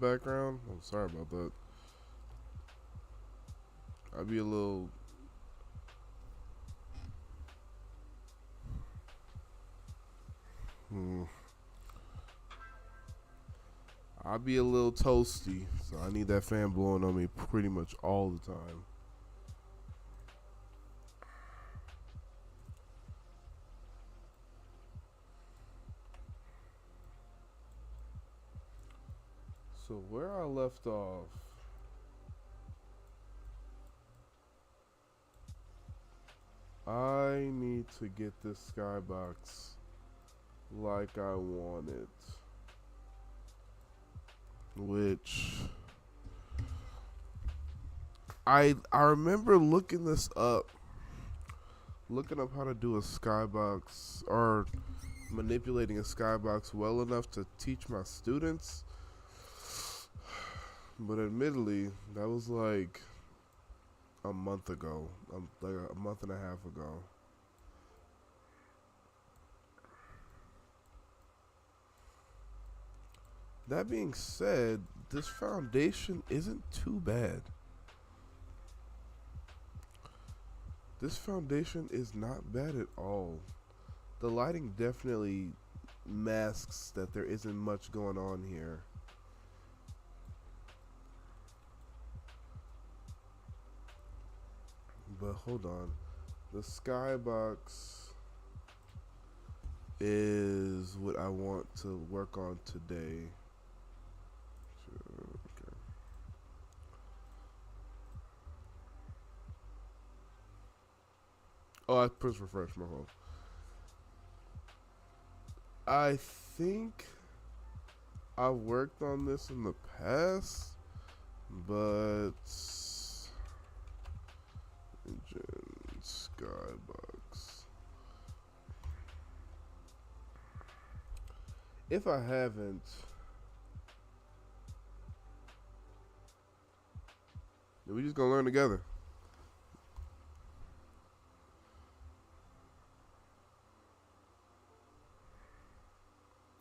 background? I'm sorry about that. I'd be a little. Hmm. I'd be a little toasty, so I need that fan blowing on me pretty much all the time. So where I left off, I need to get this skybox like I want it. Which I remember looking up how to do a skybox or manipulating a skybox well enough to teach my students. But admittedly, that was like a month ago, like a month and a half ago. That being said, this foundation isn't too bad. This foundation is not bad at all. The lighting definitely masks that there isn't much going on here. But hold on. The skybox is what I want to work on today. Okay. Oh, I pressed refresh my phone. I think I've worked on this in the past, but engine skybox. If I haven't, then we just gonna learn together.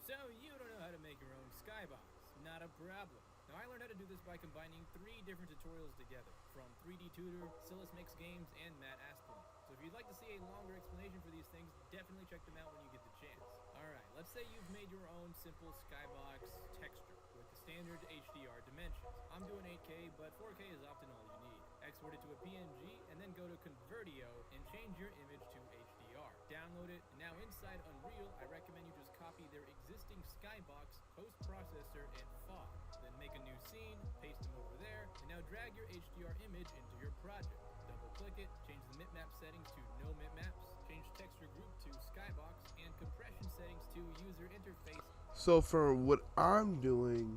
So you don't know how to make your own skybox. Not a problem. Now I learned how to do this by combining 3 different tutorials together, from 3D Tutor, Silas Makes Games, and Matt Asplund. So if you'd like to see a longer explanation for these things, definitely check them out when you get the chance. Alright, let's say you've made your own simple skybox texture with the standard HDR dimensions. I'm doing 8K, but 4K is often all you need. Export it to a PNG, and then go to Convertio and change your image to HDR. Download it, and now inside Unreal, I recommend you just copy their existing skybox, post-processor, and fog. Then make a new scene, paste them over there, and now drag your HDR image into your project. Double-click it, change the bitmap settings to no bitmaps, change texture group to skybox, and compression settings to user interface. So for what I'm doing,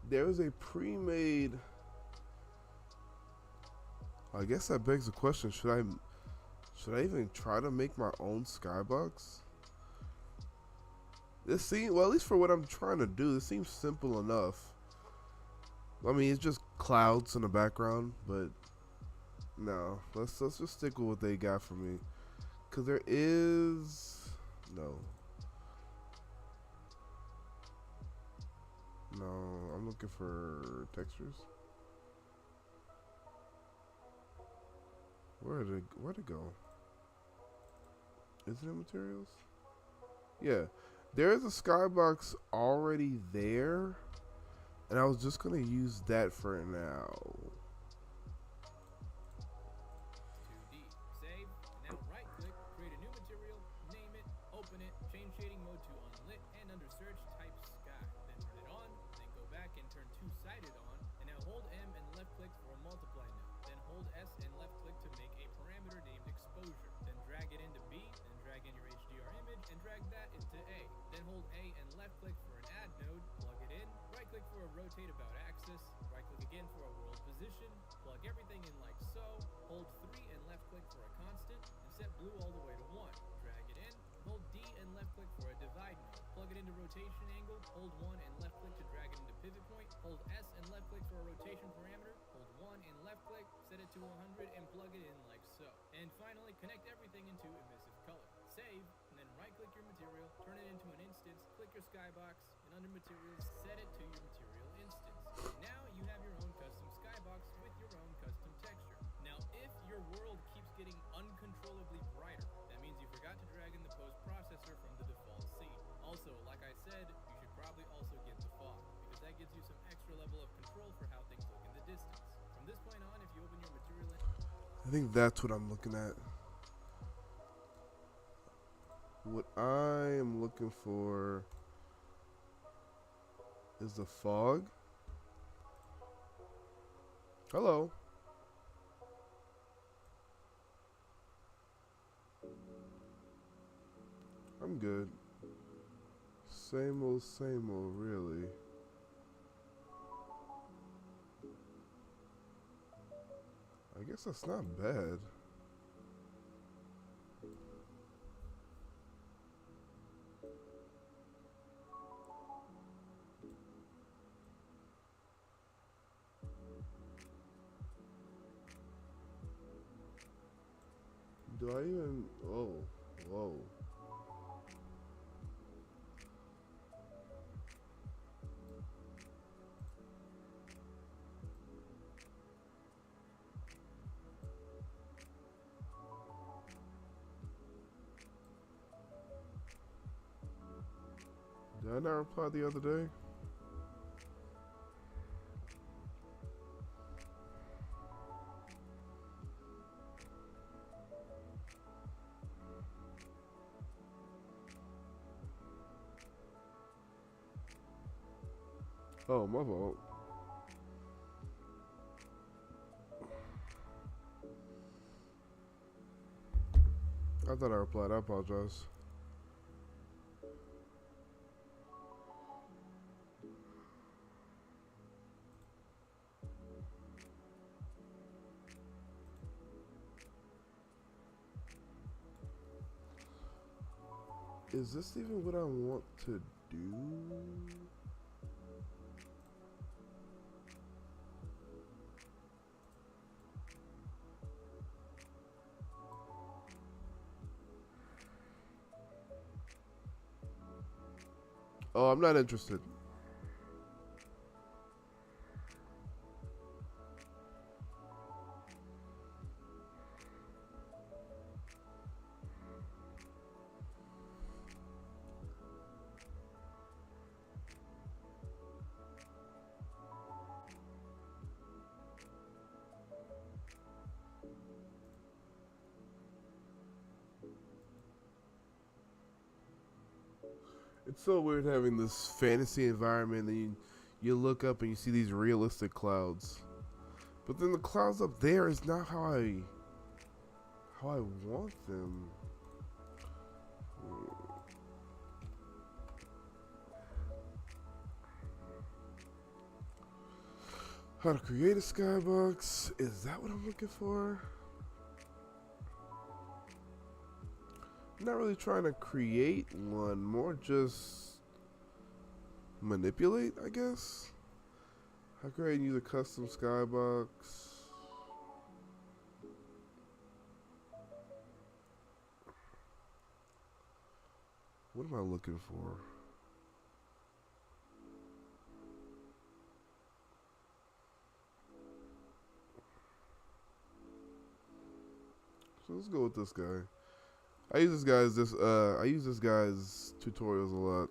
there is a pre-made. I guess that begs the question: should I even try to make my own skybox? This seems, well, at least for what I'm trying to do, this seems simple enough. I mean, it's just clouds in the background, but no, let's just stick with what they got for me, cause there is no. No, I'm looking for textures. Where'd it go? Isn't it materials? Yeah. There's a skybox already there. And I was just gonna use that for now. 2D. Save. Now right click, create a new material, name it, open it, change shading mode to unlit, and under search type sky. Then turn it on, then go back and turn two-sided on, and now hold M and left click for a multiply node. Then hold S and left click to make a parameter named exposure. Then drag it into B, then drag in your HDR image and drag that into A. Then hold A and left click for an add node, plug it in, right click for a rotate about axis, right click again for a world position, plug everything in like so, hold 3 and left click for a constant, and set blue all the way to 1. Drag it in, hold D and left click for a divide node, plug it into rotation angle, hold 1 and left click to drag it into pivot point, hold S and left click for a rotation parameter, hold 1 and left click, set it to 100 and plug it in like so. And finally, connect everything into emissive color. Save, and then right click your material, turn it into an instance, click your skybox, and under materials, set it to your material instance. for how things look in the distance. From this point on, if you open your material I think that's what I'm looking at. What I am looking for is the fog. Hello. I'm good. Same old, really. I guess that's not bad. Do I even... Oh, whoa. Did I not reply the other day? Oh, my fault. I thought I replied. I apologize. Is this even what I want to do? Oh, I'm not interested. It's so weird having this fantasy environment and you look up and you see these realistic clouds. But then the clouds up there is not how I want them. How to create a skybox. Is that what I'm looking for? I'm not really trying to create one, more just manipulate, I guess. I create and use a custom skybox. What am I looking for? So let's go with this guy. I use this guy's tutorials a lot.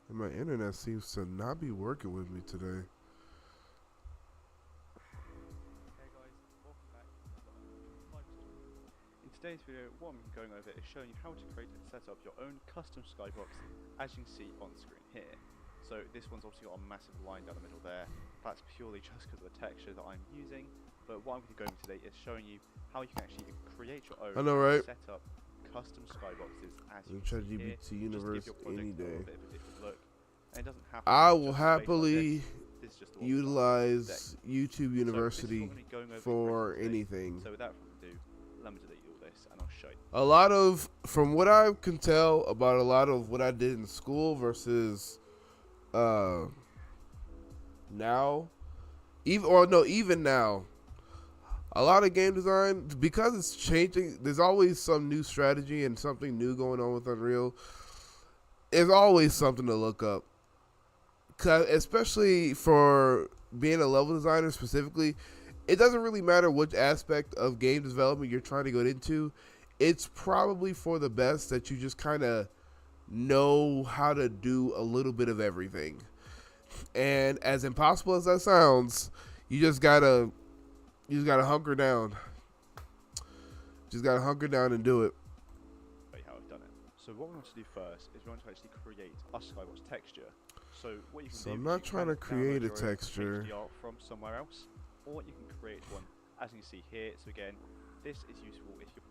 And my internet seems to not be working with me today. Hey guys, welcome back to another In today's video, what I'm going over is showing you how to create and set up your own custom skybox, as you can see on screen here. So this one's obviously got a massive line down the middle there. That's purely just because of the texture that I'm using. But what I'm going to go over today is showing you how you can actually create your own, I know, right? set up custom skyboxes as you Try can see here. GPT Universe Just give your any product a day. little bit of a different look. And it doesn't have to I be will just based on happily this. This is just the one utilize YouTube So University this is what I'm going over for today. anything. So without further ado, let me delete all this and I'll show you. A lot of, from what I can tell about a lot of what I did in school versus now, even now, a lot of game design, because it's changing, there's always some new strategy and something new going on with Unreal. There's always something to look up. Especially for being a level designer specifically, it doesn't really matter which aspect of game development you're trying to go into. It's probably for the best that you just kind of know how to do a little bit of everything. And as impossible as that sounds, you just gotta hunker down. Just gotta hunker down and do it. How I've done it. So what we want to do first is we want to actually create a Skybox texture. So what you can So do I'm is not you trying can to create download a your own texture. HDR from somewhere else, or you can create one as you can see here. So again, this is useful if you're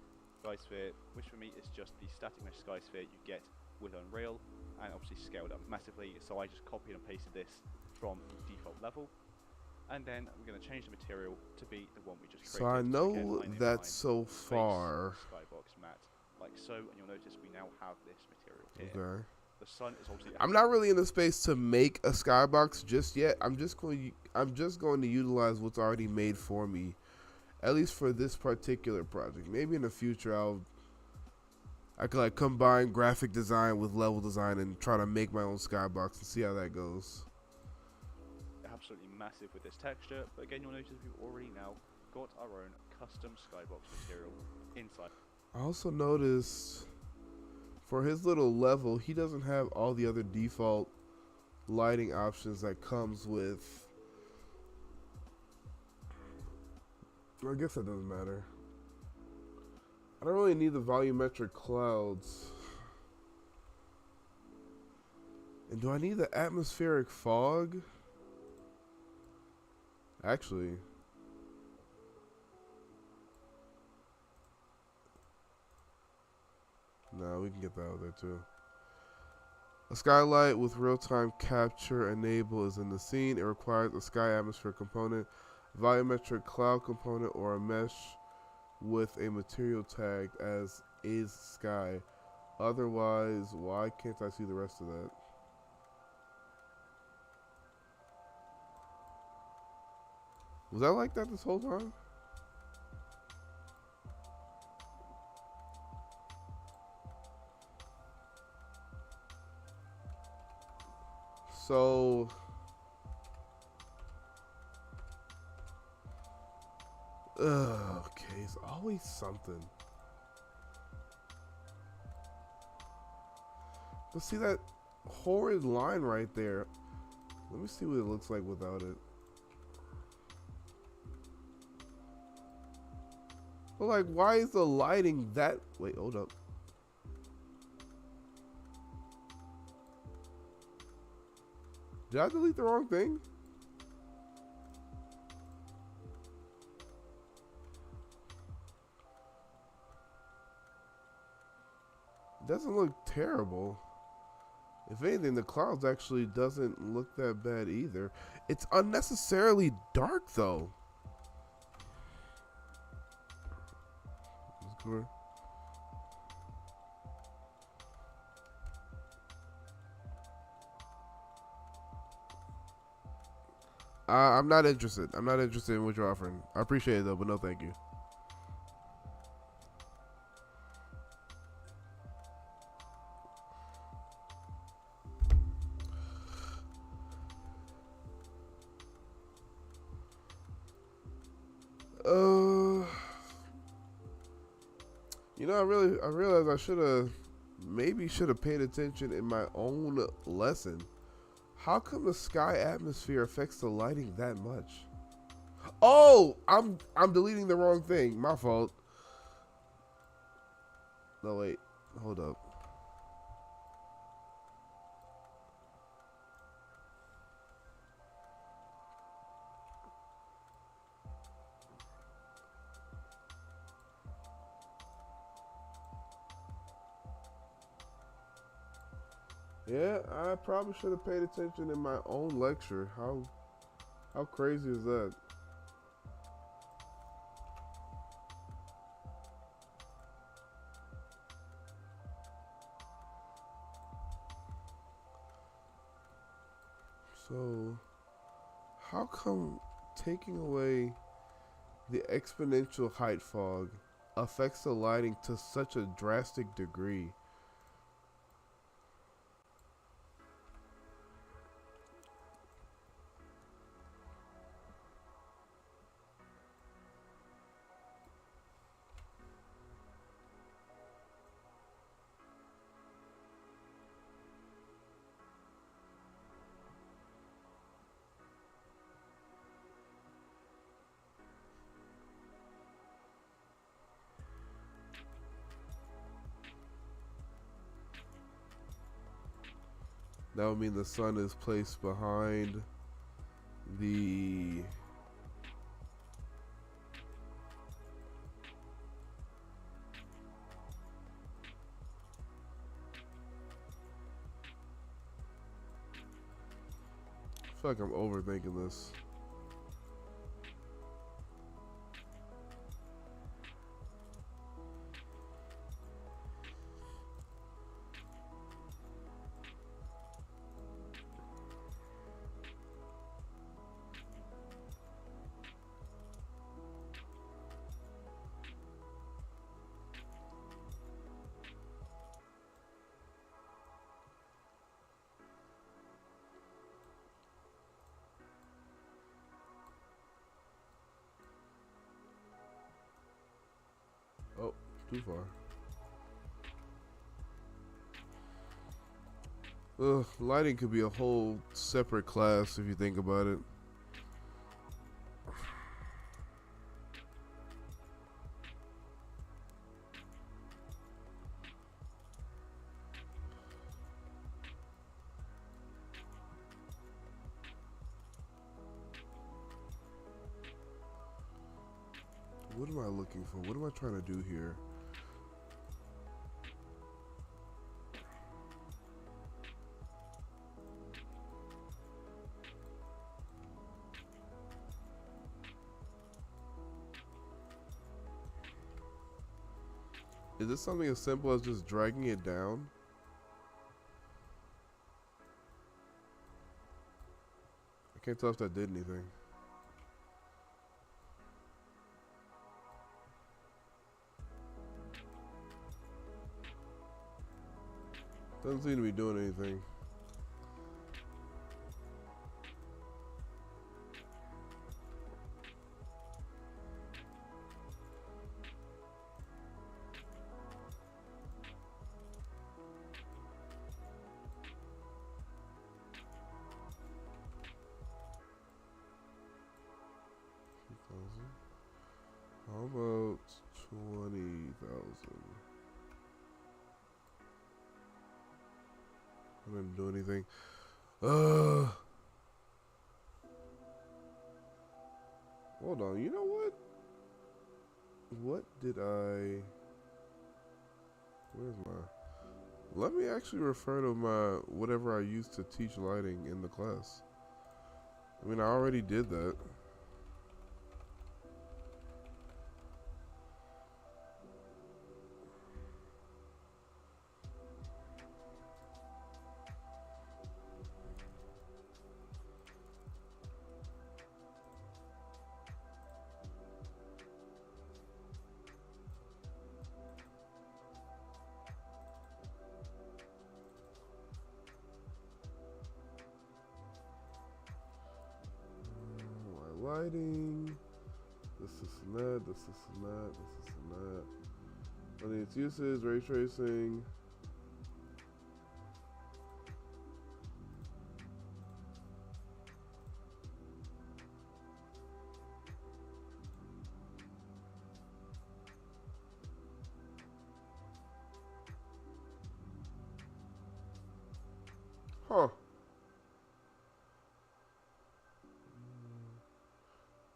Skysphere, which for me is just the static mesh Skysphere you get with Unreal, and obviously scaled up massively. So I just copied and pasted this from the default level, and then we're going to change the material to be the one we just created. So I again, know line in that line, so face, far. Skybox matte, like so, and you'll notice we now have this material here. Okay. The sun is obviously. I'm not really in the space to make a skybox just yet. I'm just going to utilize what's already made for me, at least for this particular project. Maybe in the future I could like combine graphic design with level design and try to make my own skybox and see how that goes. Absolutely massive with this texture, but again you'll notice we've already now got our own custom skybox material inside. I also noticed for his little level, he doesn't have all the other default lighting options that comes with. I guess that doesn't matter. I don't really need the volumetric clouds. And do I need the atmospheric fog? Actually, no, we can get that out there too. A skylight with real-time capture enable is in the scene. It requires a sky atmosphere component, volumetric cloud component, or a mesh with a material tagged as is sky. Otherwise, why can't I see the rest of that? Was that like that this whole time? So okay, it's always something. But see that horrid line right there. Let me see what it looks like without it. But like, why is the lighting that? Wait, hold up. Did I delete the wrong thing? It doesn't look terrible. If anything, the clouds actually doesn't look that bad either. It's unnecessarily dark though. Let's go. I'm not interested. I'm not interested in what you're offering. I appreciate it though, but no thank you. You know, I realized I should have paid attention in my own lesson. How come the sky atmosphere affects the lighting that much? Oh, I'm deleting the wrong thing. My fault. No, wait. Hold up. Yeah, I probably should have paid attention in my own lecture. How crazy is that? So, how come taking away the exponential height fog affects the lighting to such a drastic degree? That would mean the sun is placed behind the I feel like I'm overthinking this. Oh, too far. Ugh, lighting could be a whole separate class if you think about it. What am I looking for? What am I trying to do here? Is this something as simple as just dragging it down? I can't tell if that did anything. Doesn't seem to be doing anything. How about 20,000? I didn't do anything. Hold on. You know what? What did I? Where's my? Let me actually refer to my whatever I used to teach lighting in the class. I mean, I already did that. Lighting, this and that, this and that, this and that. I mean, its uses, ray tracing. Huh.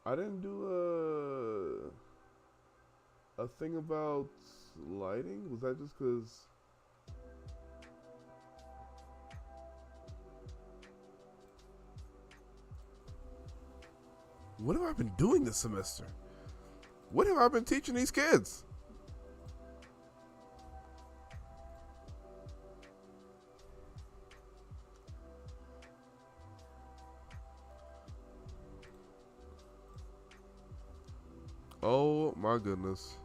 I didn't do a thing about lighting. Was that just because? What have I been doing this semester? What have I been teaching these kids? Oh my goodness.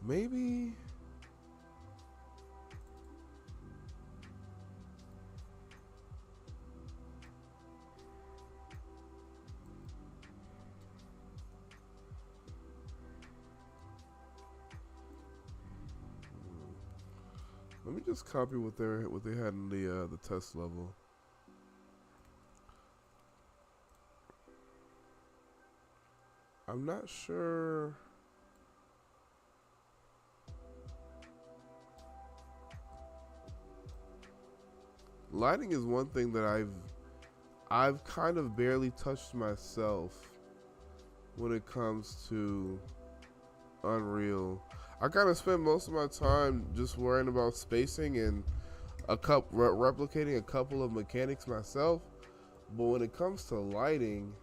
Maybe. Let me just copy what they had in the test level. I'm not sure. Lighting is one thing that I've kind of barely touched myself when it comes to Unreal. I kind of spend most of my time just worrying about spacing and replicating a couple of mechanics myself. But when it comes to lighting,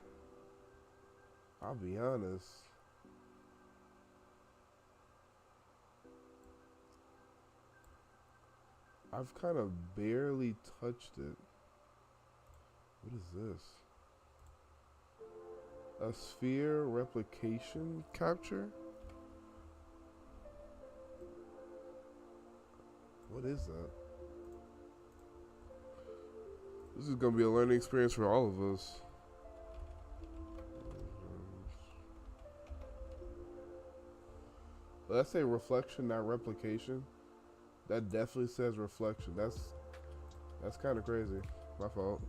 I'll be honest, I've kind of barely touched it. What is this? A sphere replication capture? What is that? This is going to be a learning experience for all of us. Let's say reflection, not replication. That definitely says reflection. That's kind of crazy. My fault.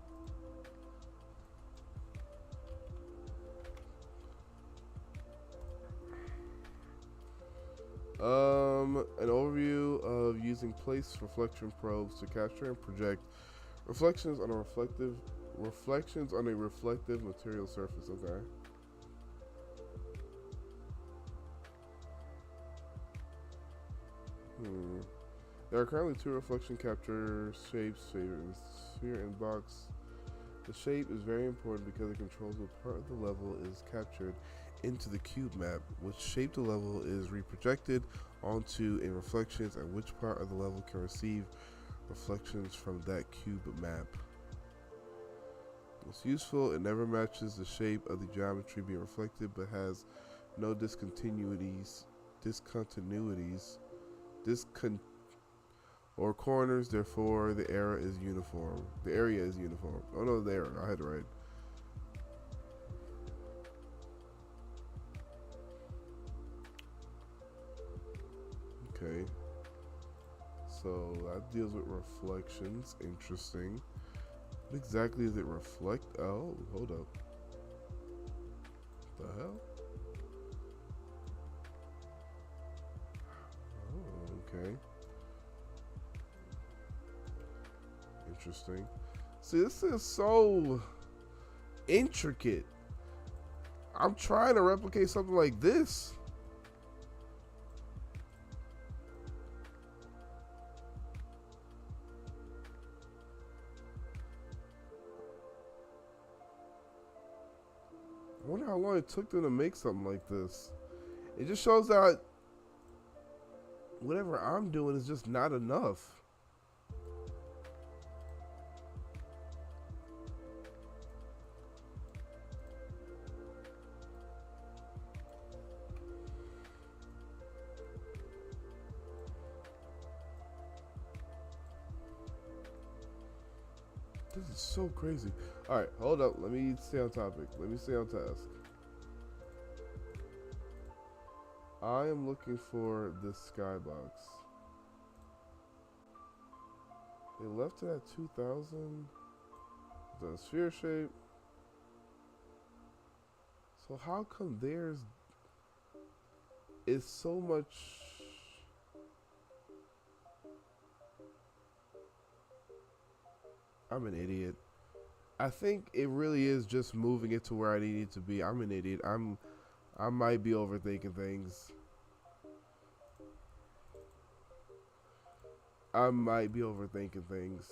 An overview of using place reflection probes to capture and project reflections on a reflective material surface. Okay. There are currently 2 reflection capture shapes, sphere and box. The shape is very important because it controls what part of the level is captured into the cube map, which shape the level is reprojected onto in reflections, and which part of the level can receive reflections from that cube map. It's useful, it never matches the shape of the geometry being reflected, but has no discontinuities, or corners, therefore the area is uniform. Oh no, the area, I had it right. Okay. So that deals with reflections. Interesting. What exactly does it reflect? Oh, hold up. What the hell? Oh, okay. Interesting. See, this is so intricate. I'm trying to replicate something like this. I wonder how long it took them to make something like this. It just shows that whatever I'm doing is just not enough. This is so crazy. Alright, hold up. Let me stay on topic. Let me stay on task. I am looking for this skybox. They left it at 2000. The sphere shape. So how come theirs is so much... I'm an idiot. I think it really is just moving it to where I need it to be. I'm an idiot. I might be overthinking things. I might be overthinking things.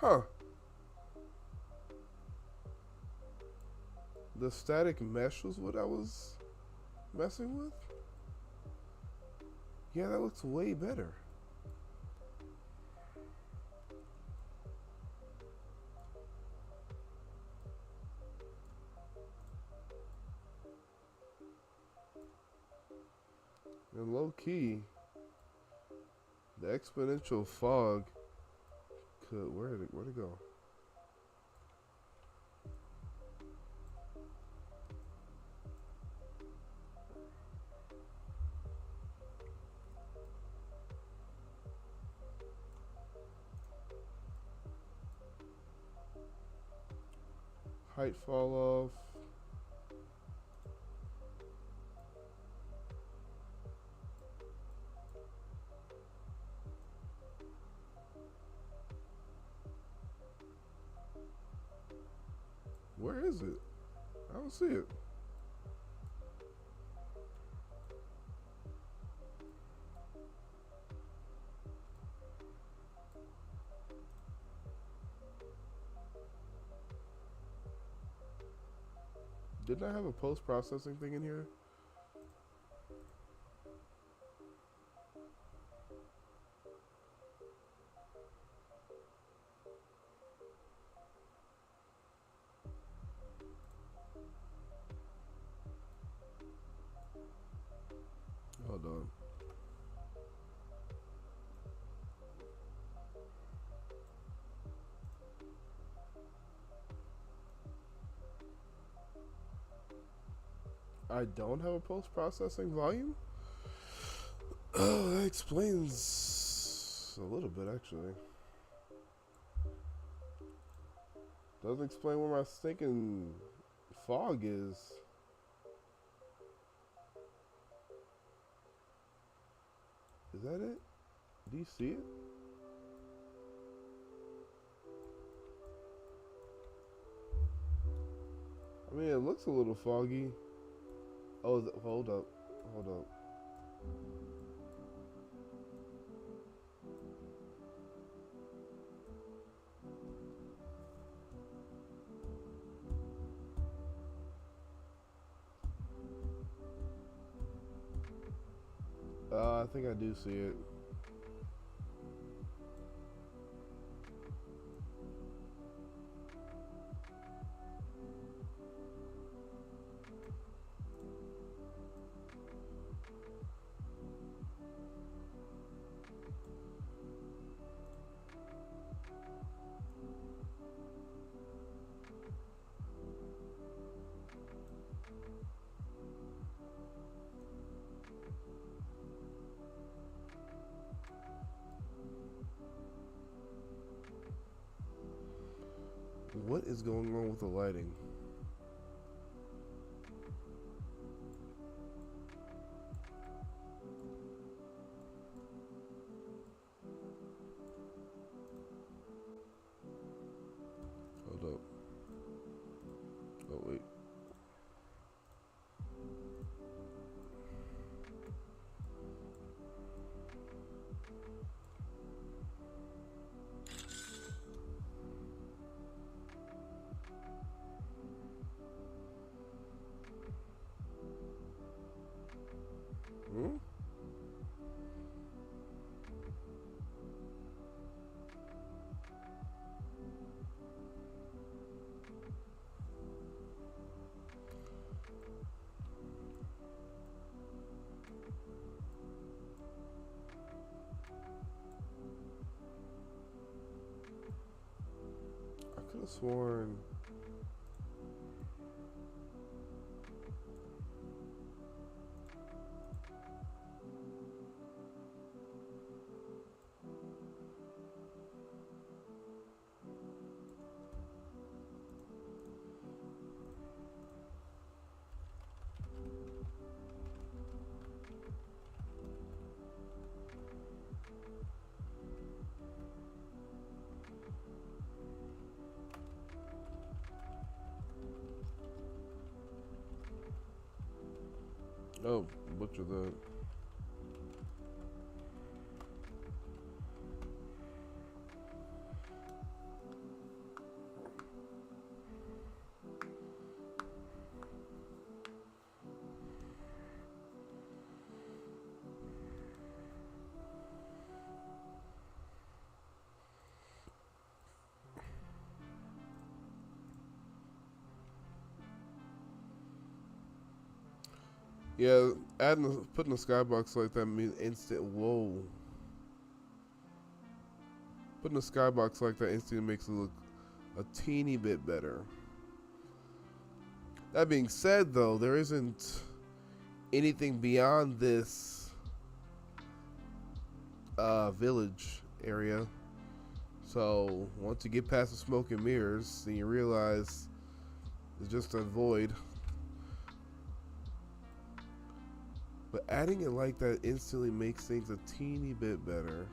Huh. The static mesh was what I was messing with? Yeah, that looks way better. And low key, the exponential fog could, where'd it go? height fall off. Where is it? I don't see it. Didn't I have a post-processing thing in here? Hold on. I don't have a post-processing volume? Oh, that explains a little bit, actually. Doesn't explain where my stinking fog is. Is that it? Do you see it? I mean, it looks a little foggy. Oh, hold up. Hold up. I think I do see it. What is going on with the lighting? Hold up. Oh, wait. Hmm? I could have sworn. Oh, butcher that. Yeah, putting a skybox like that means instant. Whoa. Putting a skybox like that instantly makes it look a teeny bit better. That being said, though, there isn't anything beyond this village area. So once you get past the smoke and mirrors, then you realize It's just a void. But adding it like that instantly makes things a teeny bit better.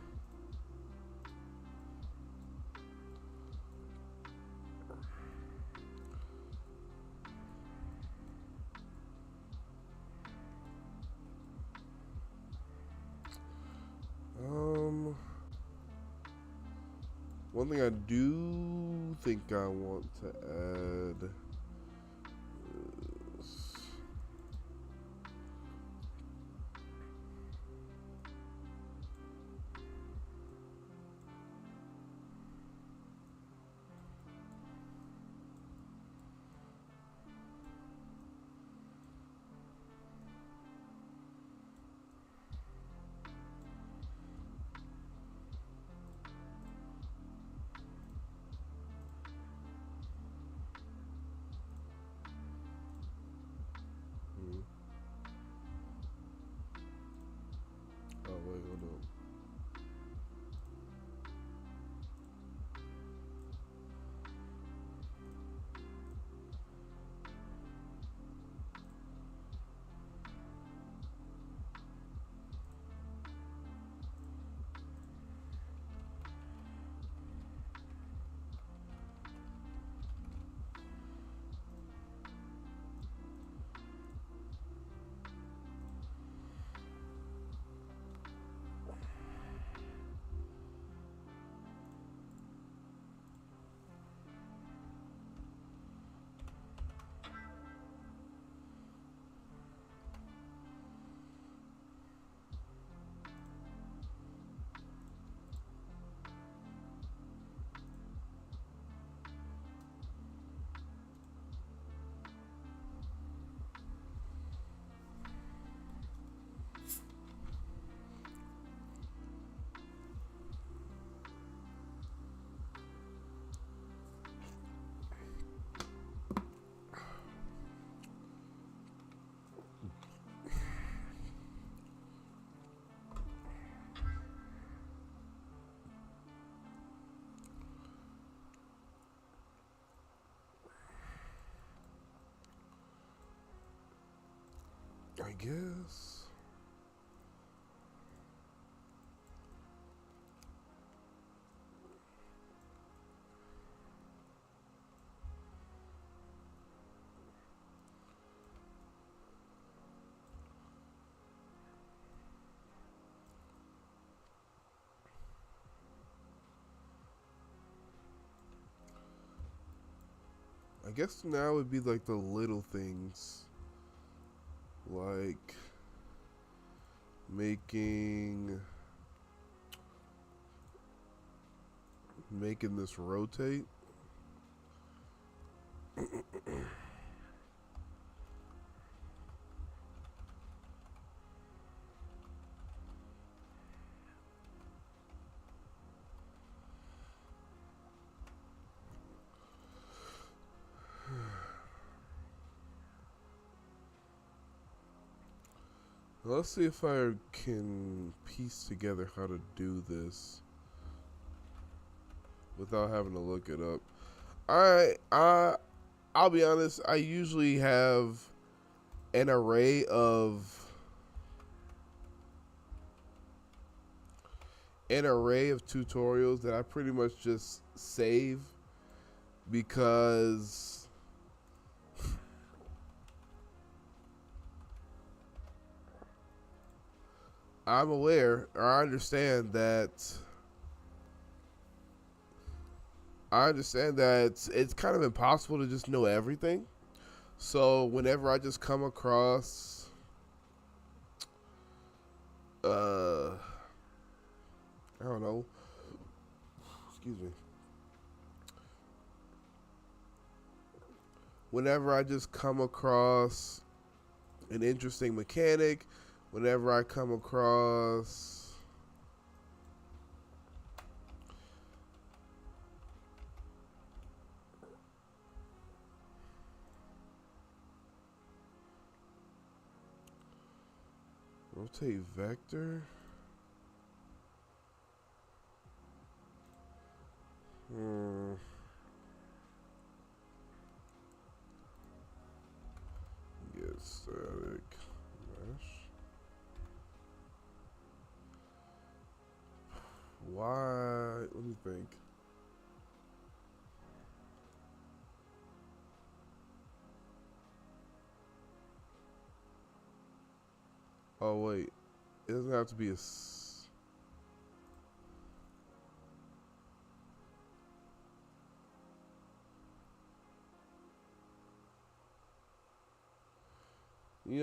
One thing I do think I want to add is oh wait, hold on. I guess. I guess now would be like the little things, like making this rotate. Let's see if I can piece together how to do this without having to look it up. I'll be honest, I usually have an array of tutorials that I pretty much just save because I'm aware, or I understand that it's kind of impossible to just know everything. So whenever I just come across I don't know, excuse me. Whenever I just come across an interesting mechanic, whenever I come across rotate vector. Why? Let me think. Oh wait, it doesn't have to be You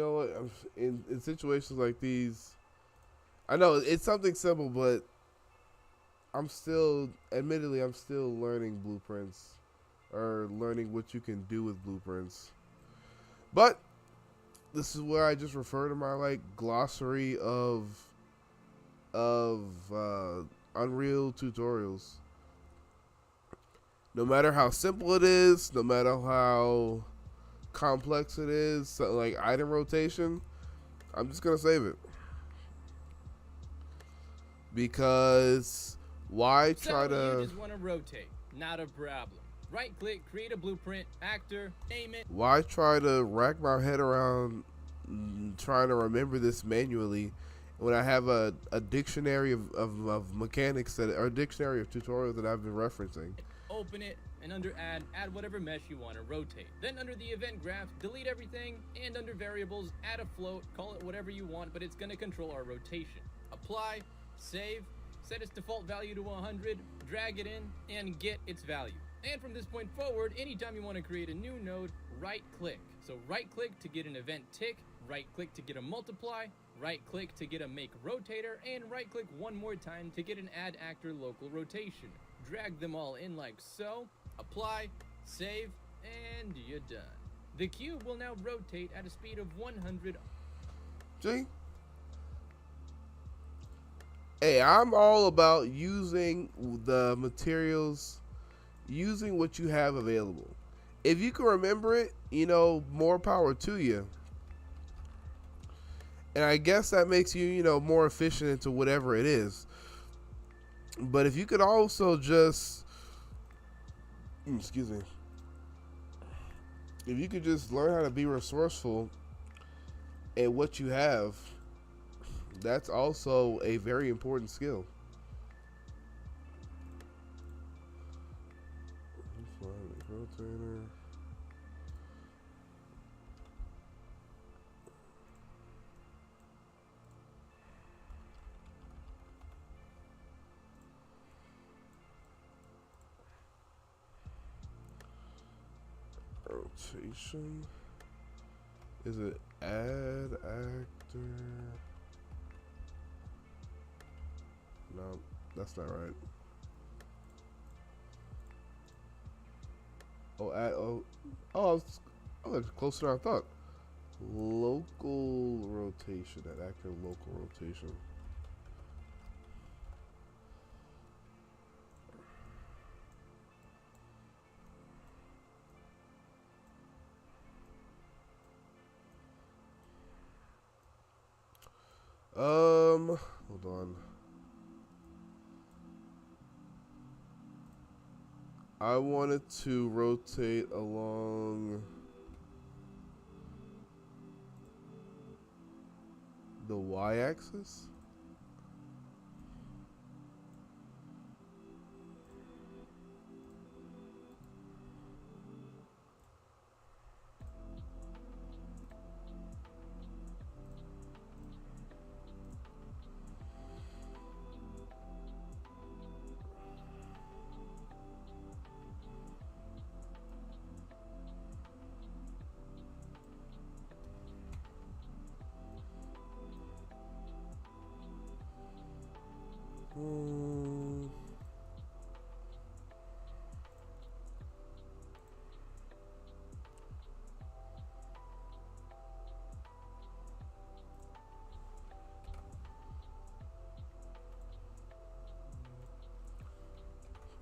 know what? In situations like these, I know it's something simple, but admittedly, I'm still learning blueprints or learning what you can do with blueprints. But this is where I just refer to my like glossary of Unreal tutorials. No matter how simple it is, no matter how complex it is, so like item rotation, I'm just gonna save it because why try So to? you just want to rotate? Not a problem. Right click, create a blueprint, actor, name it. Why try to rack my head around trying to remember this manually when I have a dictionary of mechanics that or a dictionary of tutorials that I've been referencing? Open it, and under add whatever mesh you want to rotate. Then under the event graph, delete everything, and under variables, add a float, call it whatever you want, but it's going to control our rotation. Apply, save, set its default value to 100, drag it in, and get its value. And from this point forward, anytime you want to create a new node, right click. So right click to get an event tick, right click to get a multiply, right click to get a make rotator, and right click one more time to get an add actor local rotation. Drag them all in like so, apply, save, and you're done. The cube will now rotate at a speed of 100. See? Hey, I'm all about using the materials, using what you have available. If you can remember it, more power to you. And I guess that makes you, more efficient into whatever it is. But if you could also just, excuse me, if you could just learn how to be resourceful at what you have, that's also a very important skill. Rotator. Rotation. Is it add actor? No, that's not right. I was closer than I thought. Local rotation, that actor local rotation. Hold on. I wanted to rotate along the y-axis.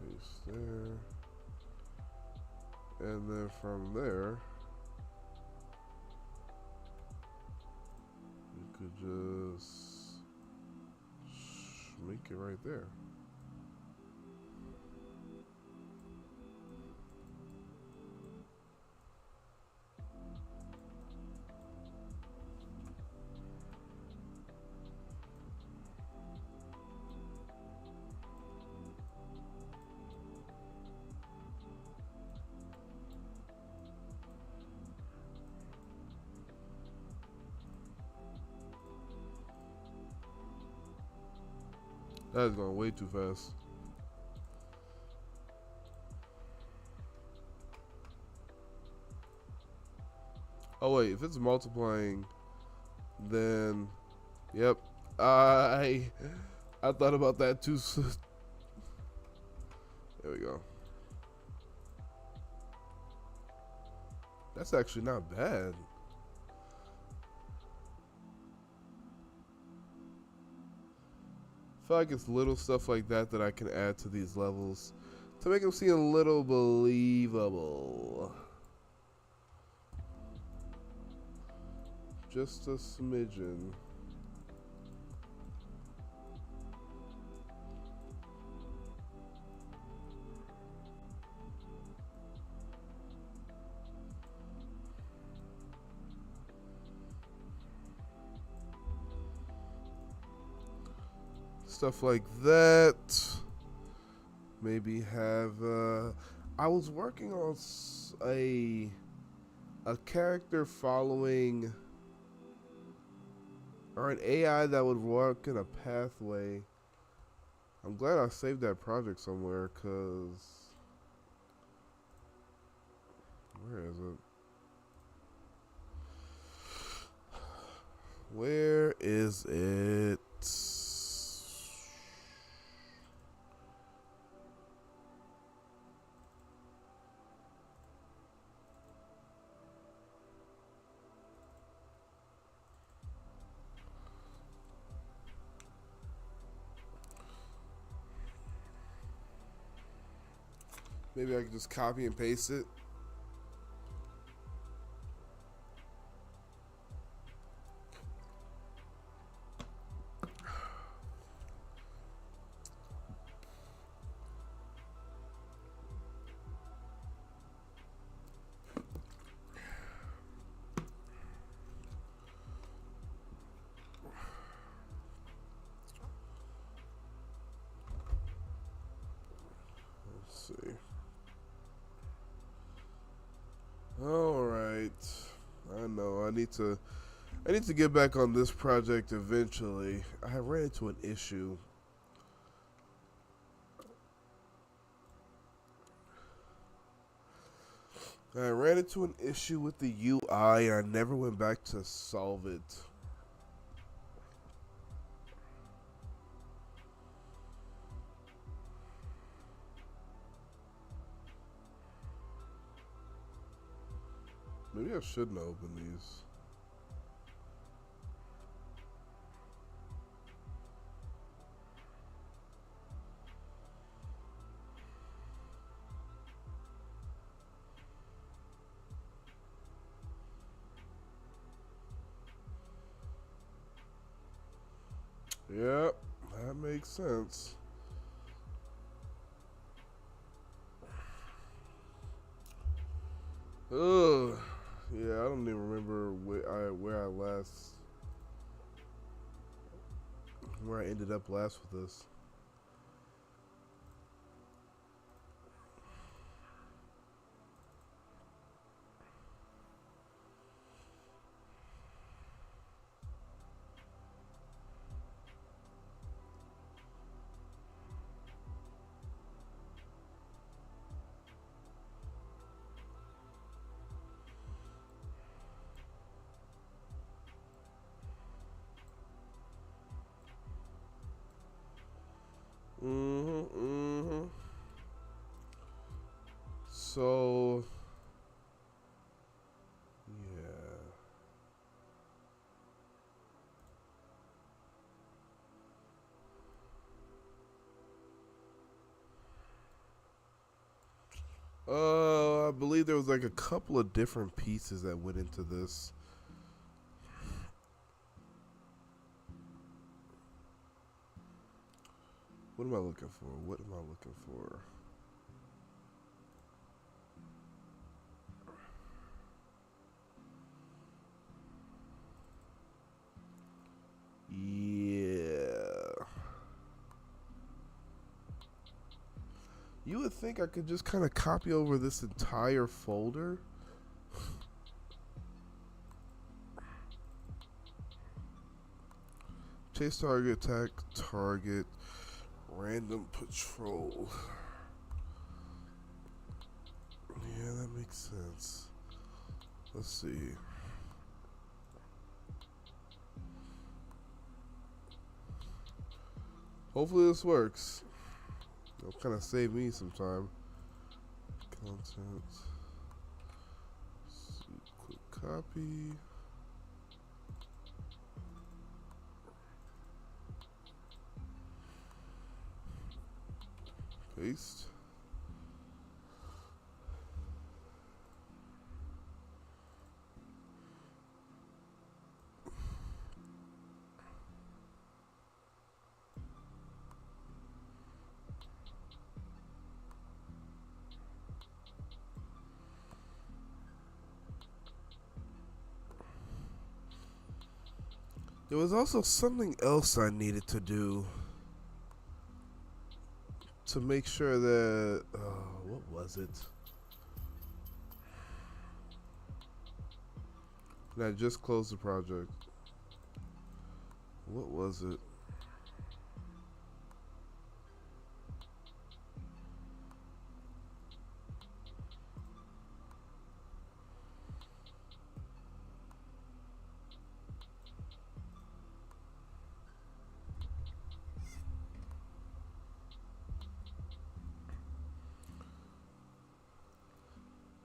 Paste there. And then from there, you could just make it right there. That is going way too fast. Oh wait, if it's multiplying, then yep. I thought about that too. There we go. That's actually not bad. I feel like it's little stuff like that that I can add to these levels to make them seem a little believable. Just a smidgen. Stuff like that. Maybe have I was working on a character following, or an AI that would work in a pathway. I'm glad I saved that project somewhere, cause where is it? Where is it? Maybe I could just copy and paste it. Let's see. All right. I know I need to get back on this project eventually. I ran into an issue. I ran into an issue with the UI and I never went back to solve it. Maybe I shouldn't open these. Yep, that makes sense. Ugh. Yeah, I don't even remember where I ended up last with this. So, yeah. I believe there was like a couple of different pieces that went into this. What am I looking for? What am I looking for? Yeah. You would think I could just kind of copy over this entire folder. Chase target, attack target, Random patrol. Yeah, that makes sense. Let's see. Hopefully this works. It'll kind of save me some time. Content. Quick copy. Paste. There was also something else I needed to do to make sure that, what was it? And I just closed the project. What was it?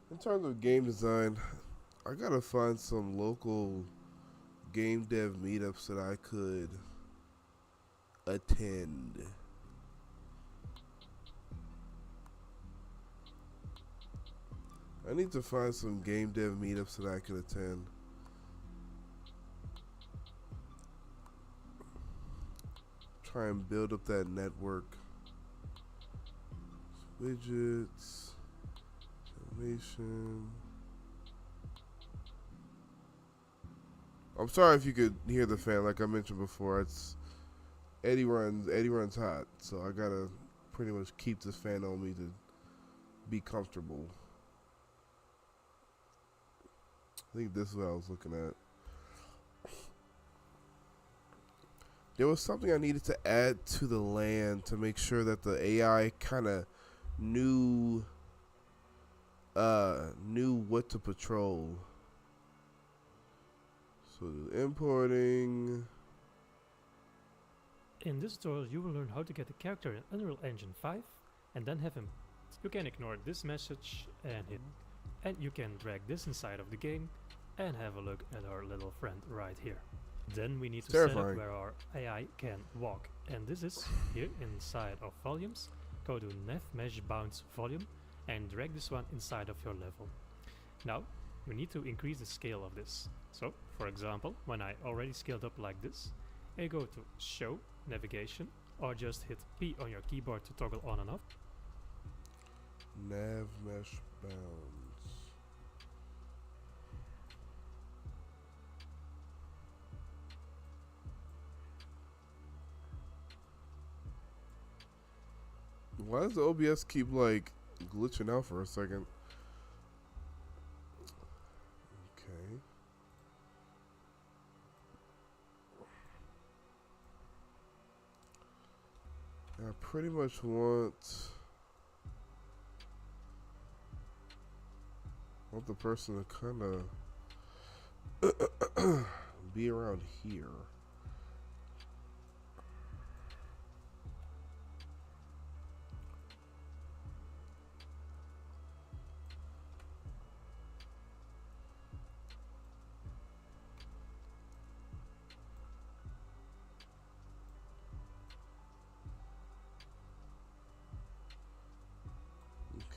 In terms of game design, I gotta find some local game dev meetups that I could attend. I need to find some game dev meetups that I could attend. Try and build up that network. Widgets. Animation. I'm sorry if you could hear the fan. Like I mentioned before, it's Eddie runs hot, so I gotta pretty much keep this fan on me to be comfortable. I think this is what I was looking at. There was something I needed to add to the land to make sure that the AI kind of knew what to patrol. So importing. In this tutorial you will learn how to get a character in Unreal Engine 5 and then have him. You can ignore this message and you can drag this inside of the game and have a look at our little friend right here. Then we need to set up where our AI can walk, and this is here inside of volumes. Go to Nav Mesh Bounds volume and drag this one inside of your level. Now we need to increase the scale of this. So for example, when I already scaled up like this, I go to Show, Navigation, or just hit P on your keyboard to toggle on and off. Nav Mesh Bounds. Why does the OBS keep like glitching out for a second? Okay. I pretty much want the person to kind of be around here.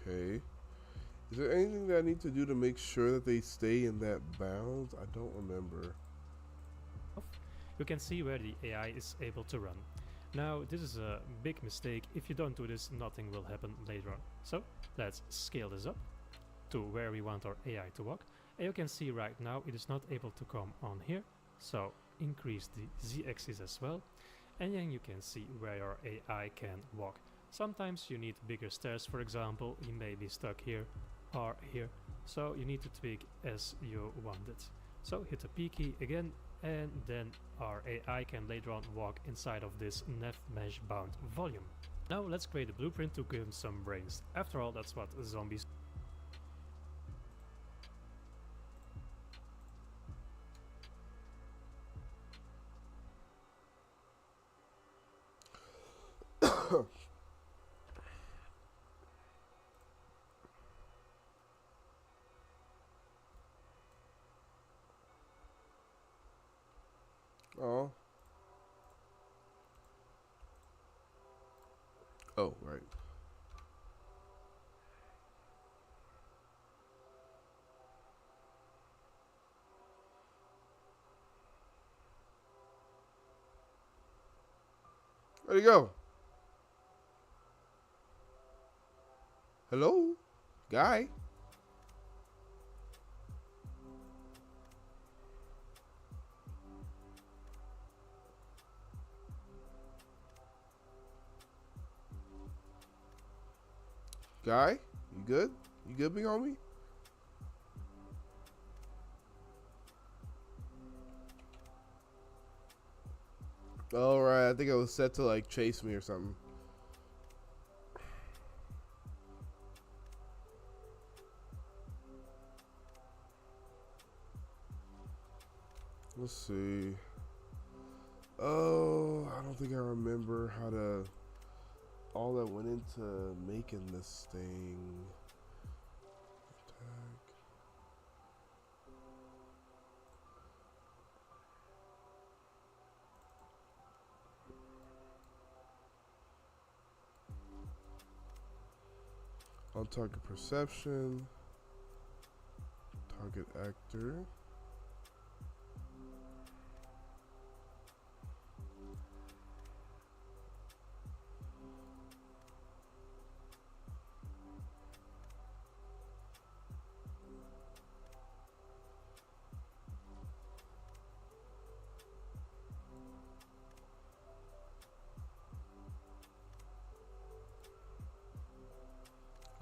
Okay. Is there anything that I need to do to make sure that they stay in that bounds? I don't remember. You can see where the AI is able to run. Now this is a big mistake. If you don't do this, nothing will happen later on. So let's scale this up to where we want our AI to walk. And you can see right now it is not able to come on here. So increase the Z-axis as well. And then you can see where your AI can walk. Sometimes you need bigger stairs, for example. He may be stuck here or here. So you need to tweak as you want it. So hit the P key again, and then our AI can later on walk inside of this Nav Mesh Bound volume. Now let's create a blueprint to give him some brains. After all, that's what zombies. Oh. Oh, right. Where'd he go? Hello? Guy? Guy? You good? You good, big homie? Alright, I think I was set to like chase me or something. Let's see. Oh, I don't think I remember how to. All that went into making this thing. Attack. On target perception. Target actor.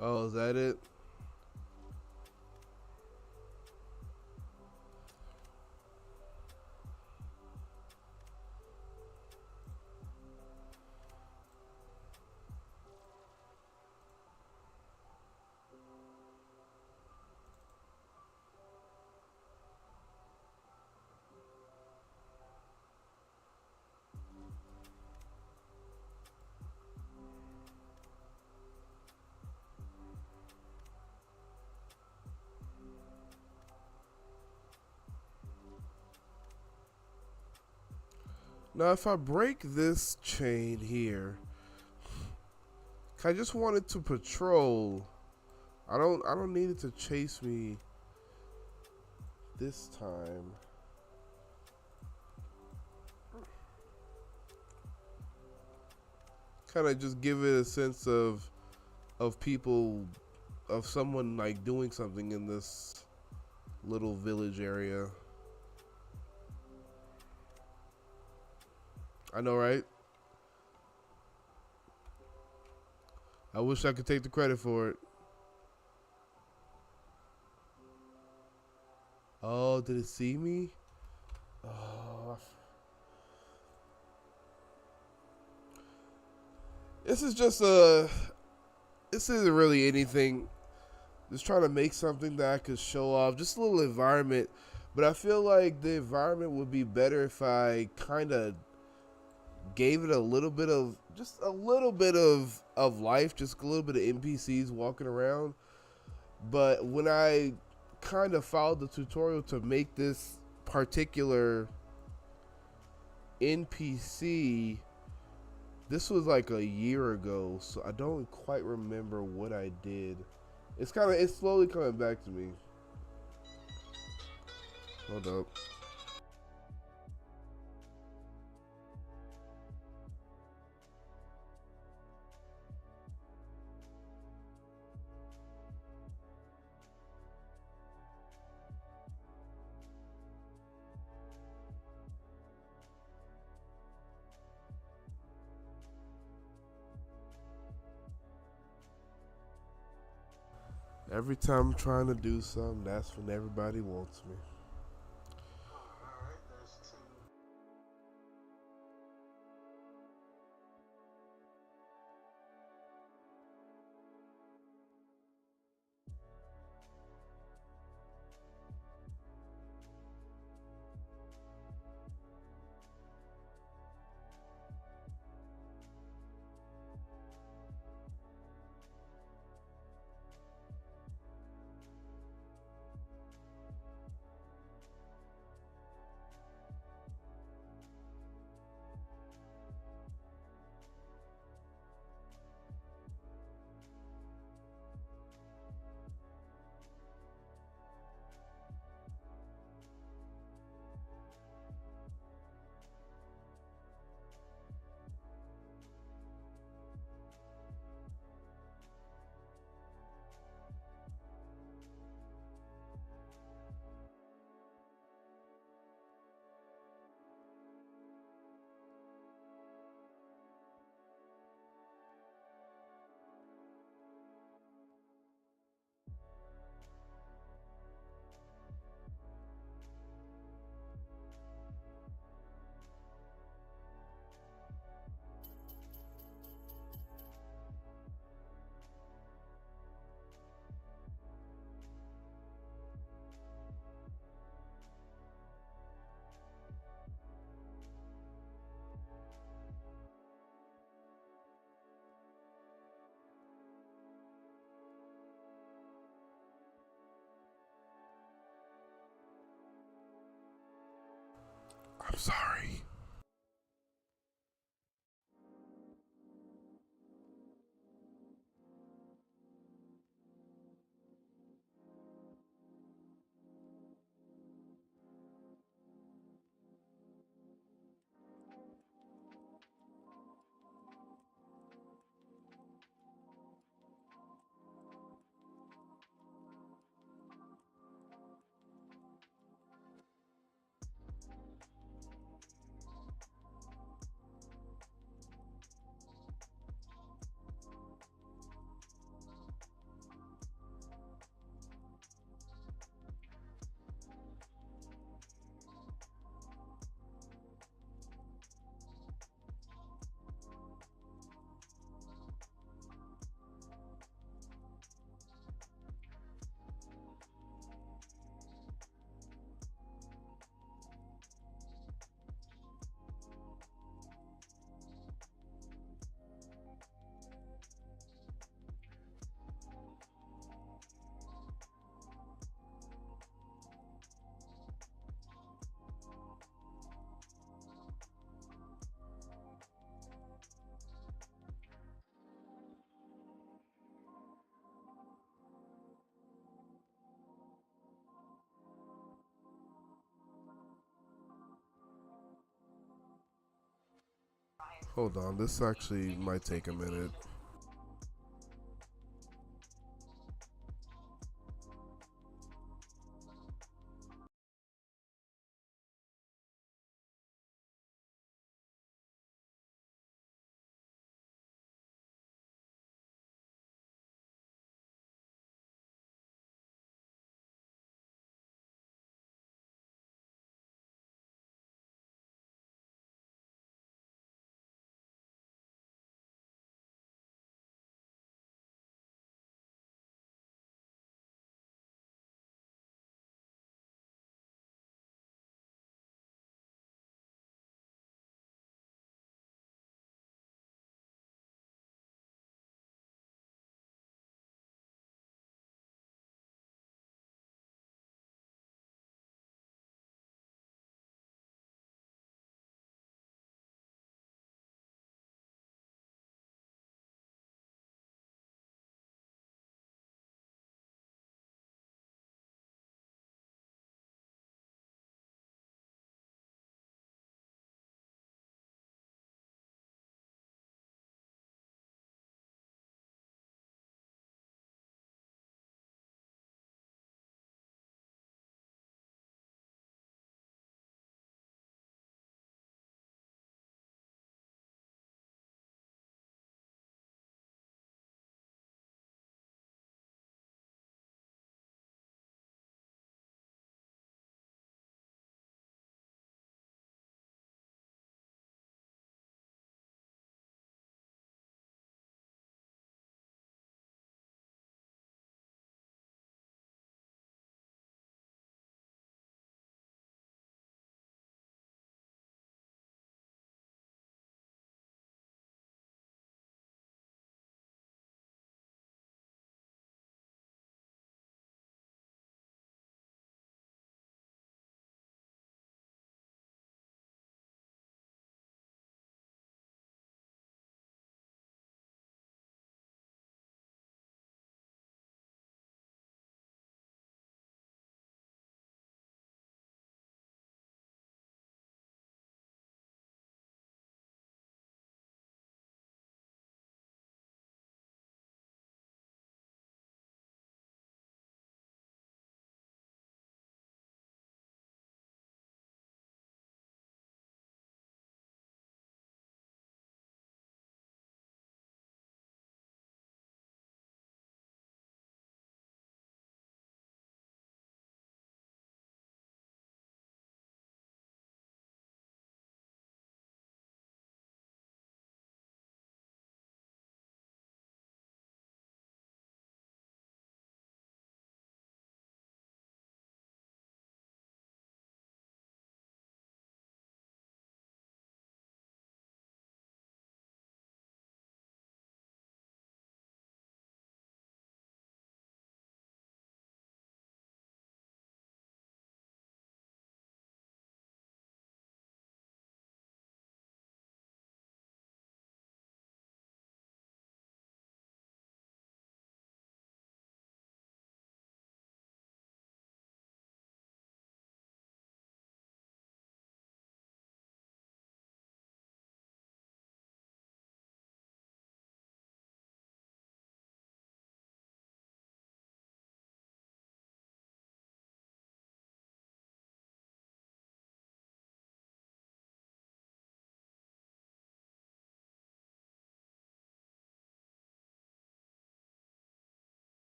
Oh, is that it? Now, if I break this chain here, I just want it to patrol. I don't need it to chase me this time. Kind of just give it a sense of people, of someone like doing something in this little village area. I know, right? I wish I could take the credit for it. Oh, did it see me? Oh. This is just this isn't really anything. Just trying to make something that I could show off. Just a little environment. But I feel like the environment would be better if I kind of gave it a little bit of, just a little bit of life, just a little bit of NPCs walking around. But when I kind of followed the tutorial to make this particular NPC, this was like a year ago, so I don't quite remember what I did. It's slowly coming back to me. Hold up. Every time I'm trying to do something, that's when everybody wants me. sorry. Hold on, this actually might take a minute.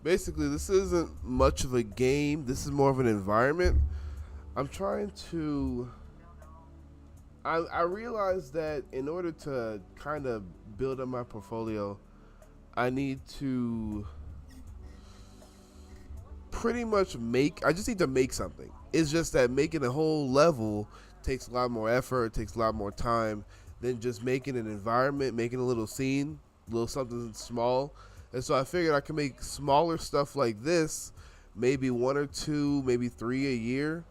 basically, this isn't much of a game. This is more of an environment. I'm trying to. I realized that in order to kind of build up my portfolio, I need to pretty much make. I just need to make something. It's just that making a whole level takes a lot more effort, takes a lot more time than just making an environment, making a little scene, little something small. And so I figured I could make smaller stuff like this, maybe one or two, maybe three a year.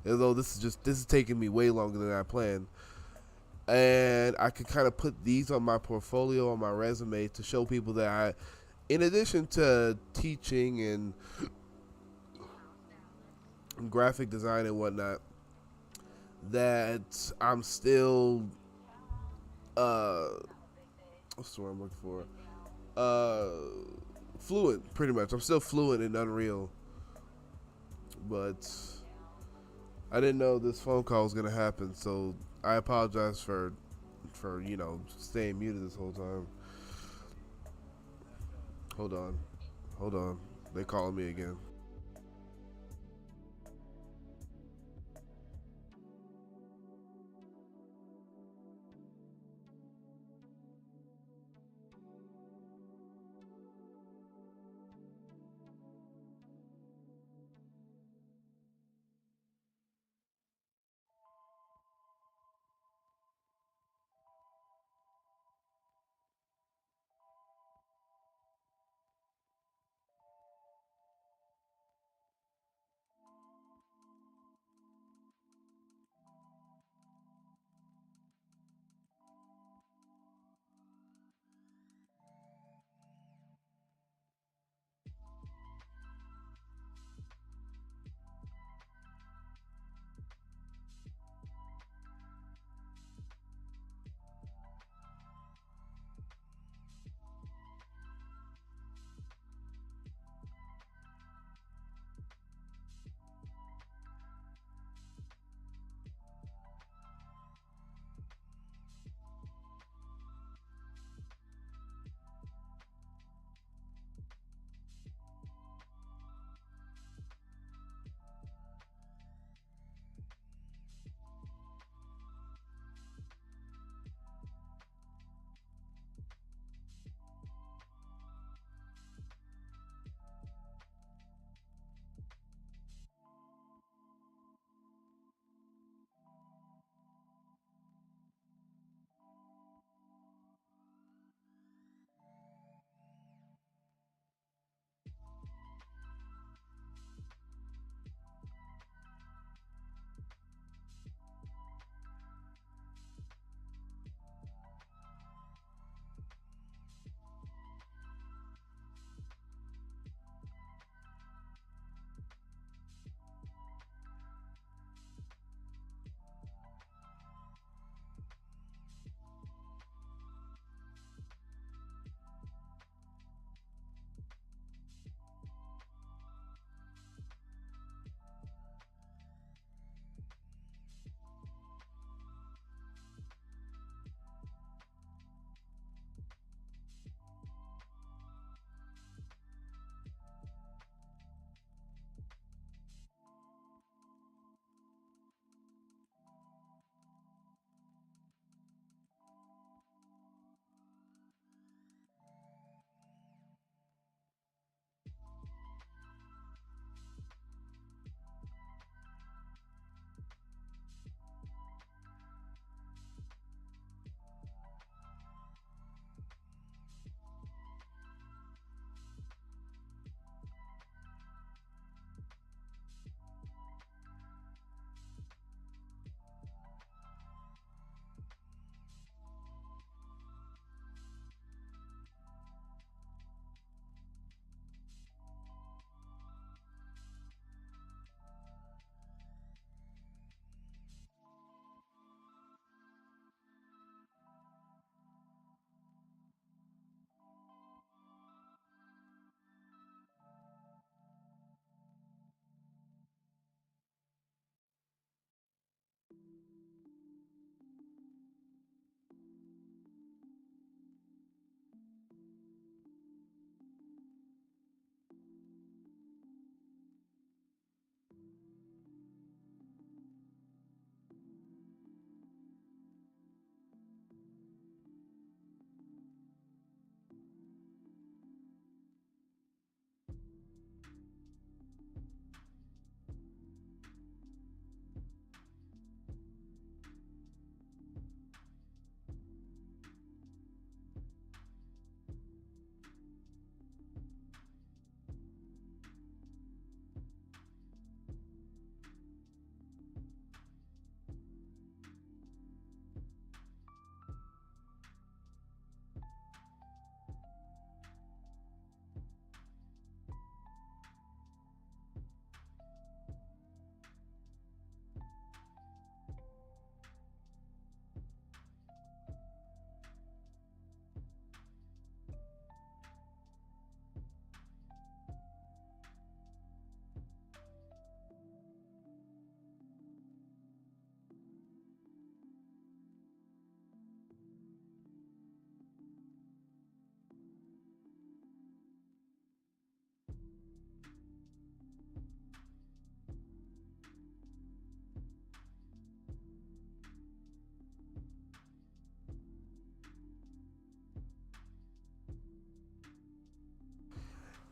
Although this is taking me way longer than I planned. And I could kind of put these on my portfolio, on my resume, to show people that in addition to teaching and graphic design and whatnot, that I'm still what's the word I'm looking for? Fluent, pretty much. I'm still fluent in Unreal, but I didn't know this phone call was gonna happen, so I apologize for staying muted this whole time. Hold on. They calling me again.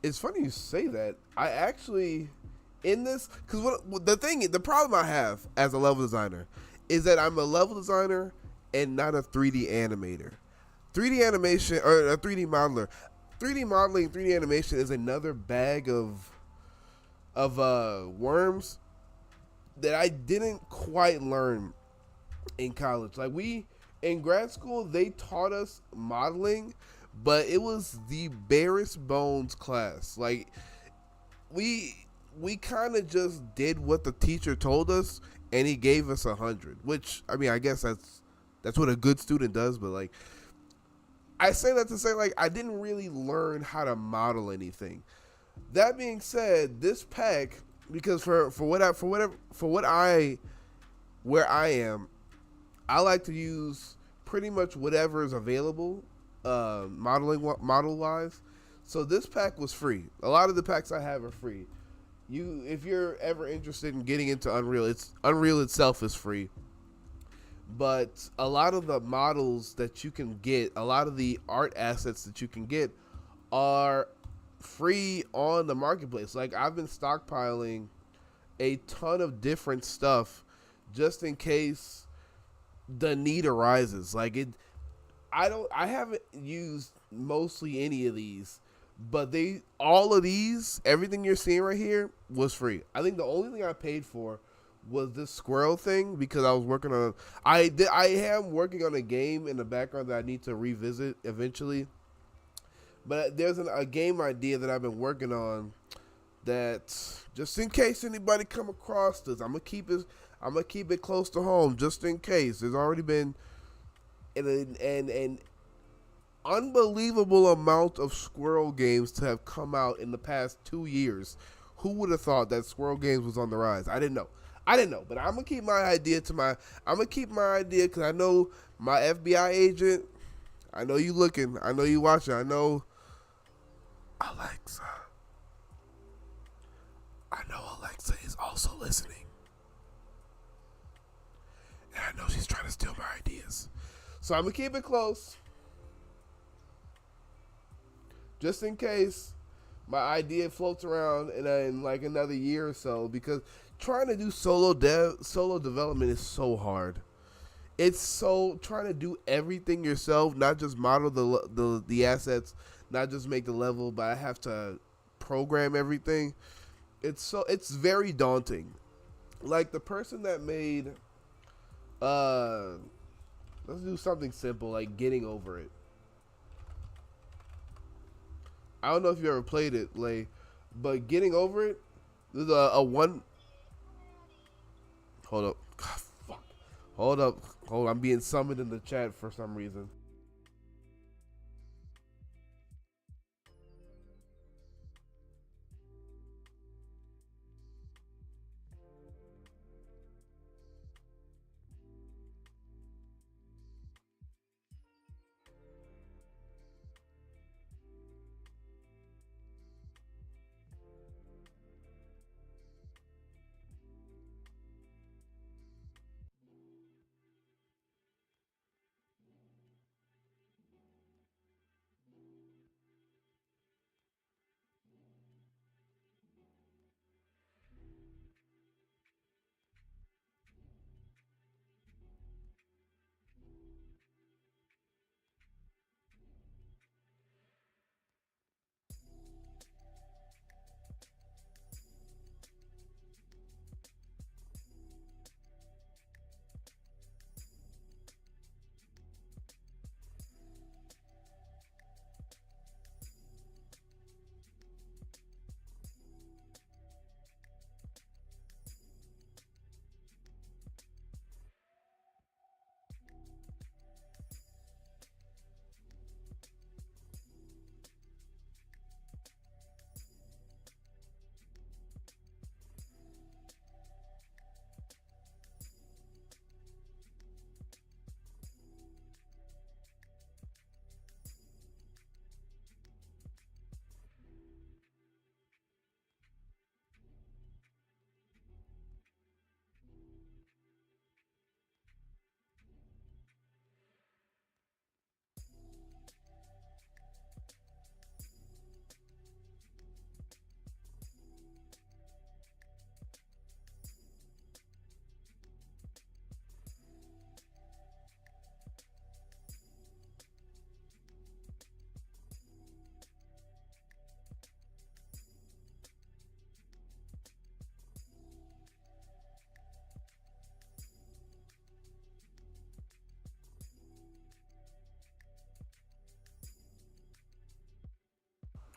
It's funny you say that. I actually in this because the problem I have as a level designer is that I'm a level designer and not a 3D animator. 3D animation or a 3D modeler. 3D modeling, 3D animation is another bag of worms that I didn't quite learn in college. Like we in grad school, they taught us modeling, but it was the barest bones class. Like we kind of just did what the teacher told us, and he gave us 100. Which I mean, I guess that's what a good student does. But like, I say that to say like I didn't really learn how to model anything. That being said, this pack because where I am, I like to use pretty much whatever is available, model wise. So this pack was free. A lot of the packs I have are free. If you're ever interested in getting into Unreal, Unreal itself is free. But a lot of the models that you can get, a lot of the art assets that you can get, are free on the marketplace. Like I've been stockpiling a ton of different stuff just in case the need arises. Like I haven't used mostly any of these, but all of these, everything you're seeing right here was free. I think the only thing I paid for was this squirrel thing because I was working on I am working on a game in the background that I need to revisit eventually. But there's a game idea that I've been working on that just in case anybody come across this, I'm gonna keep it close to home just in case. There's already been an unbelievable amount of squirrel games to have come out in the past 2 years. Who would have thought that squirrel games was on the rise? I didn't know, but I'm gonna keep my idea because I know my FBI agent. I know you looking. I know you watching. I know Alexa. I know Alexa is also listening. And I know she's trying to steal my ideas. So I'm going to keep it close. Just in case my idea floats around in like another year or so. Because trying to do solo development is so hard. It's so trying to do everything yourself, not just model the assets, not just make the level, but I have to program everything. It's very daunting. Like the person that made let's do something simple like Getting Over It. I don't know if you ever played it, but Getting Over It, there's a one. Hold up. God, fuck. Hold up. I'm being summoned in the chat for some reason.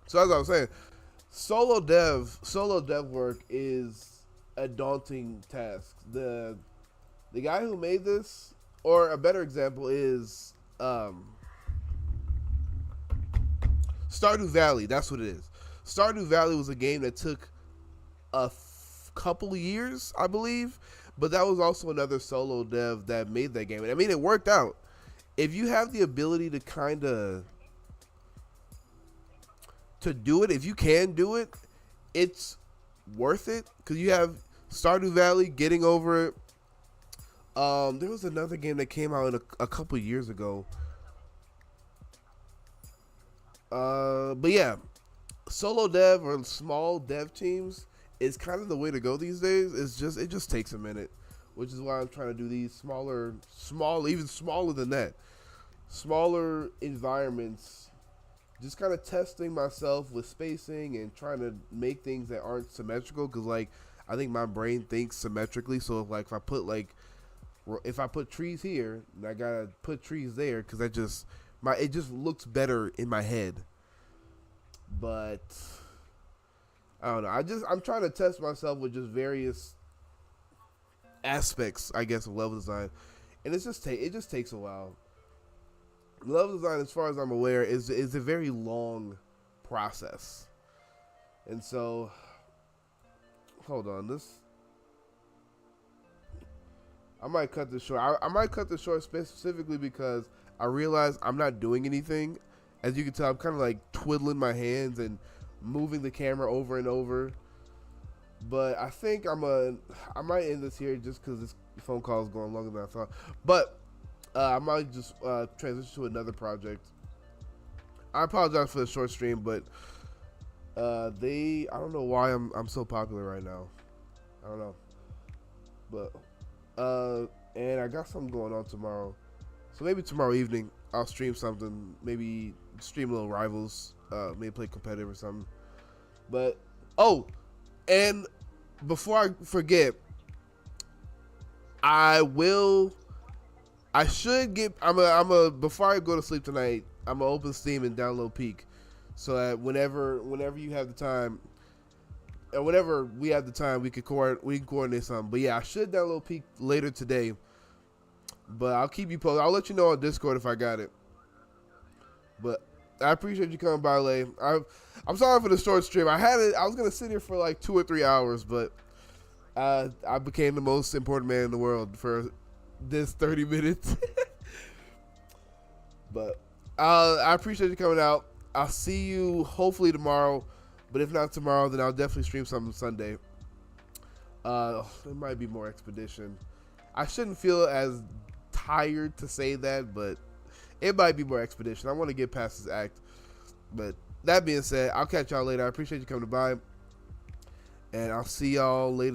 So as I was saying, solo dev work is a daunting task. The guy who made this, or a better example is Stardew Valley. That's what it is. Stardew Valley was a game that took a couple of years, I believe, but that was also another solo dev that made that game. And I mean, it worked out. If you have the ability to kind of to do it, if you can do it, it's worth it, because you have Stardew Valley, getting over it. There was another game that came out a couple years ago. But yeah, solo dev or small dev teams is kind of the way to go these days. It just takes a minute, which is why I'm trying to do these even smaller than that, smaller environments. Just kind of testing myself with spacing and trying to make things that aren't symmetrical, because like I think my brain thinks symmetrically. So if I put trees here, and I gotta put trees there, because it just looks better in my head. But I don't know. I'm trying to test myself with just various aspects, I guess, of level design, and it just takes a while. Level design, as far as I'm aware, is a very long process, and so hold on. I might cut this short. I might cut this short specifically because I realize I'm not doing anything. As you can tell, I'm kind of like twiddling my hands and moving the camera over and over. But I think I might end this here just because this phone call is going longer than I thought. But I might just transition to another project. I apologize for the short stream, but I don't know why I'm so popular right now. I don't know. But and I got something going on tomorrow. So maybe tomorrow evening I'll stream something. Maybe stream a little Rivals. Maybe play competitive or something. But and before I forget, before I go to sleep tonight, I'm gonna open Steam and download Peak, so that whenever you have the time, and whenever we have the time, we can coordinate something. But yeah, I should download Peak later today. But I'll keep you posted. I'll let you know on Discord if I got it. But I appreciate you coming by, Lay. I'm sorry for the short stream. I was gonna sit here for like 2 or 3 hours, but I became the most important man in the world for this 30 minutes. But I appreciate you coming out. I'll see you hopefully tomorrow. But if not tomorrow, then I'll definitely stream something Sunday. It might be more Expedition. I shouldn't feel as tired to say that, but it might be more Expedition. I want to get past this act. But that being said, I'll catch y'all later. I appreciate you coming by, and I'll see y'all later.